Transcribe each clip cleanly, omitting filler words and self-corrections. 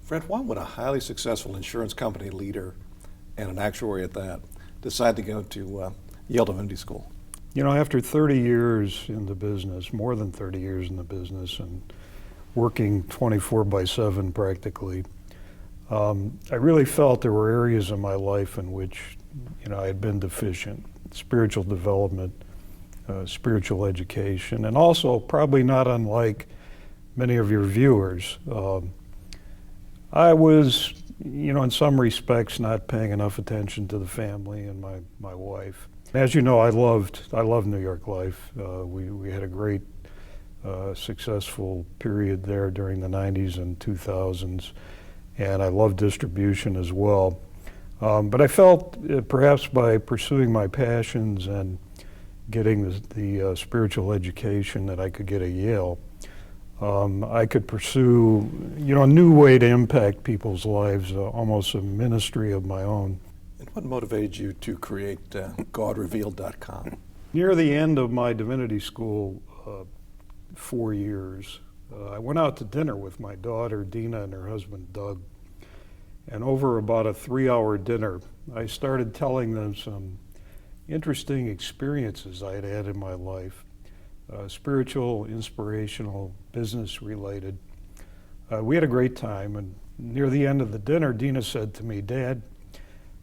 Fred, why would a highly successful insurance company leader and an actuary at that decide to go to Yale Divinity School? You know, after 30 years in the business, more than 30 years in the business, and working 24/7 practically, I really felt there were areas in my life in which, I had been deficient. Spiritual development, spiritual education, and also, probably not unlike many of your viewers, I was, in some respects, not paying enough attention to the family and my wife. As you know, I love New York life. We had a great, successful period there during the 90s and 2000s, and I loved distribution as well. But I felt perhaps by pursuing my passions and getting the spiritual education that I could get at Yale, I could pursue, a new way to impact people's lives, almost a ministry of my own. And what motivated you to create GodRevealed.com? Near the end of my divinity school 4 years, I went out to dinner with my daughter Dina and her husband Doug. And over about a 3-hour dinner, I started telling them some interesting experiences I had had in my life, spiritual, inspirational, business related. We had a great time, and near the end of the dinner, Dina said to me, "Dad,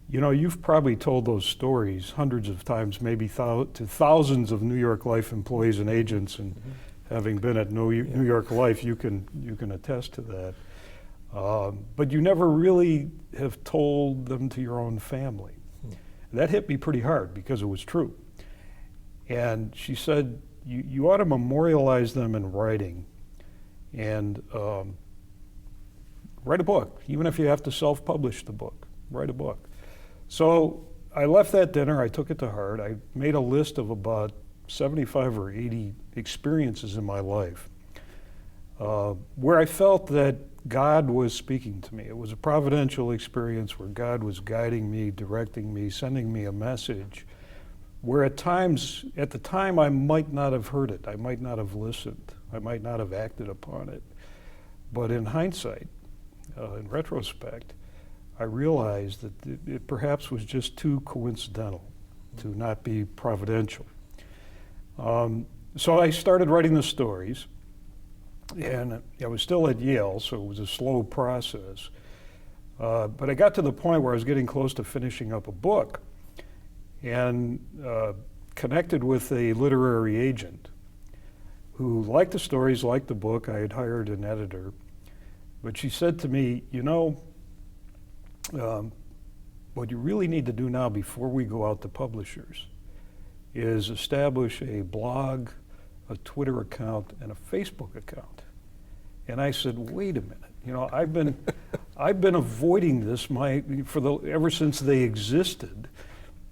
you've probably told those stories hundreds of times, maybe to thousands of New York Life employees and agents, and having been at New York Life, you can attest to that. But you never really have told them to your own family." That hit me pretty hard because it was true. And she said, you ought to memorialize them in writing and write a book, even if you have to self-publish the book, write a book. So I left that dinner, I took it to heart. I made a list of about 75 or 80 experiences in my life where I felt that God was speaking to me. It was a providential experience where God was guiding me, directing me, sending me a message, where at the time, I might not have heard it. I might not have listened. I might not have acted upon it. But in hindsight, in retrospect, I realized that it perhaps was just too coincidental to not be providential. So I started writing the stories. And I was still at Yale, so it was a slow process. But I got to the point where I was getting close to finishing up a book and connected with a literary agent who liked the stories, liked the book. I had hired an editor. But she said to me, what you really need to do now before we go out to publishers is establish a blog, a Twitter account, and a Facebook account. And I said, wait a minute, I've been avoiding this ever since they existed,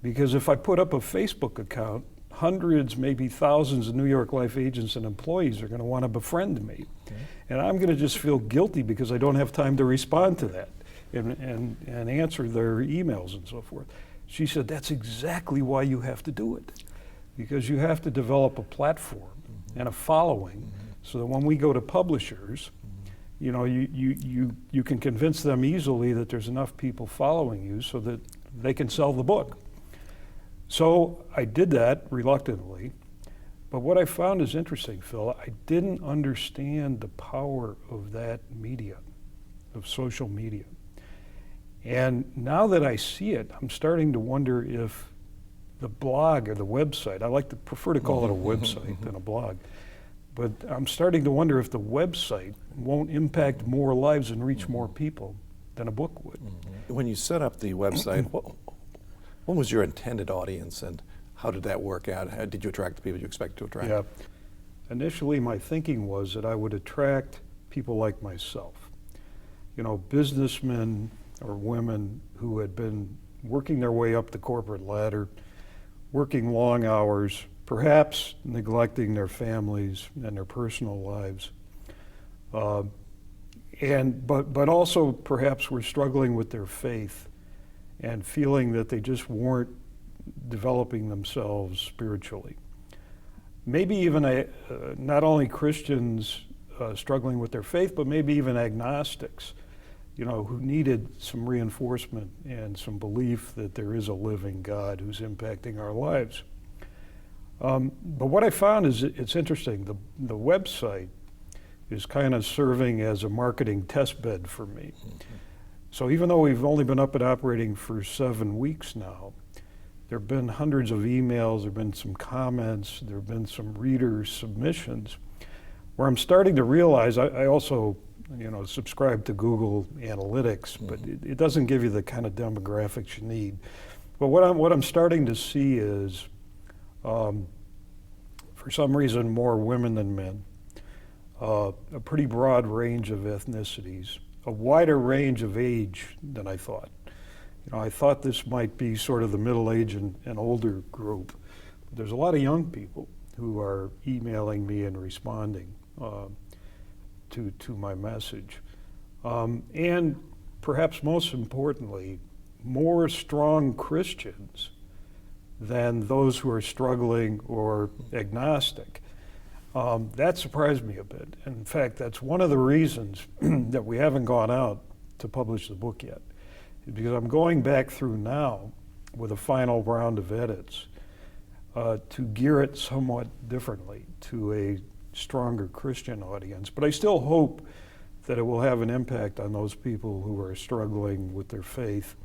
because if I put up a Facebook account, hundreds, maybe thousands of New York Life agents and employees are going to want to befriend me. Okay. And I'm going to just feel guilty because I don't have time to respond to that and answer their emails and so forth. She said, that's exactly why you have to do it, because you have to develop a platform and a following, so that when we go to publishers, you can convince them easily that there's enough people following you so that they can sell the book. So I did that reluctantly, but what I found is interesting, Phil. I didn't understand the power of that media, of social media. And now that I see it, I'm starting to wonder if the blog or the website, I prefer to call it a website than a blog, but I'm starting to wonder if the website won't impact more lives and reach more people than a book would. When you set up the website, what was your intended audience, and how did that work out? How did you attract the people you expected to attract? Yeah. Initially, my thinking was that I would attract people like myself, businessmen or women who had been working their way up the corporate ladder, working long hours, perhaps neglecting their families and their personal lives, but also perhaps were struggling with their faith and feeling that they just weren't developing themselves spiritually. Maybe even not only Christians struggling with their faith, but maybe even agnostics, who needed some reinforcement and some belief that there is a living God who's impacting our lives. But what I found is it's interesting. The website is kind of serving as a marketing test bed for me. So even though we've only been up and operating for 7 weeks now, there have been hundreds of emails, there have been some comments, there have been some reader submissions, where I'm starting to realize, I also subscribe to Google Analytics, but it doesn't give you the kind of demographics you need. But what I'm starting to see is, for some reason, more women than men, a pretty broad range of ethnicities, a wider range of age than I thought. I thought this might be sort of the middle-aged and older group. But there's a lot of young people who are emailing me and responding to my message. And perhaps most importantly, more strong Christians than those who are struggling or agnostic. That surprised me a bit. And in fact, that's one of the reasons that we haven't gone out to publish the book yet, because I'm going back through now with a final round of edits to gear it somewhat differently to a stronger Christian audience. But I still hope that it will have an impact on those people who are struggling with their faith